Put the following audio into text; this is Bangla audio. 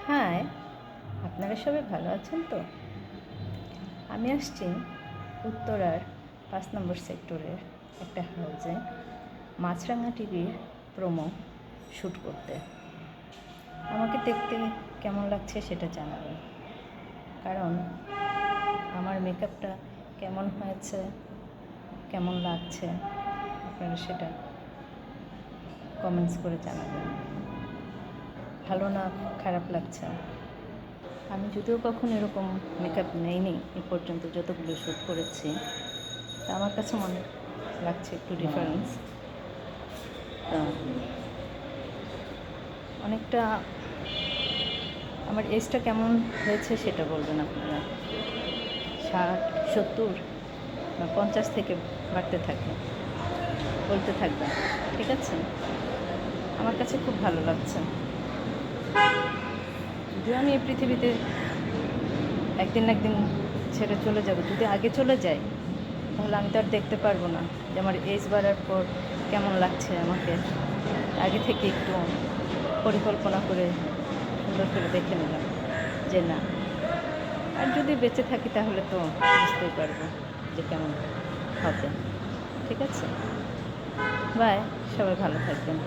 হাই, আপনারা সবাই ভালো আছেন তো? আমি আসছি উত্তরার 5 নম্বর সেক্টরের একটা হাউজে মাছরাঙা টিভির প্রোমো শ্যুট করতে। আমাকে দেখতে কেমন লাগছে সেটা জানাবেন, কারণ আমার মেকআপটা কেমন হয়েছে, কেমন লাগছে আপনারা সেটা কমেন্টস করে জানাবেন। ভালো না খারাপ লাগছে। আমি যদিও কখনো এরকম মেকআপ নেইনি এ পর্যন্ত, যতগুলো শ্যুট করেছি, তা আমার কাছে মনে লাগছে একটু ডিফারেন্স। অনেকটা আমার এজটা কেমন হয়েছে সেটা বলবেন আপনারা। 60, 70 বা 50 থেকে বাড়তে থাকে, বলতে থাকবেন, ঠিক আছে? আমার কাছে খুব ভালো লাগছে। যদিও আমি এই পৃথিবীতে একদিন না একদিন ছেড়ে চলে যাব, যদি আগে চলে যাই তাহলে আমি তো আর দেখতে পারবো না যে আমার এজ বাড়ার পর কেমন লাগছে আমাকে। আগে থেকে একটু পরিকল্পনা করে সুন্দর করে দেখে নিলাম যে না, আর যদি বেঁচে থাকি তাহলে তো বুঝতেই পারবো যে কেমন হবে। ঠিক আছে, বাই, সবাই ভালো থাকবেন।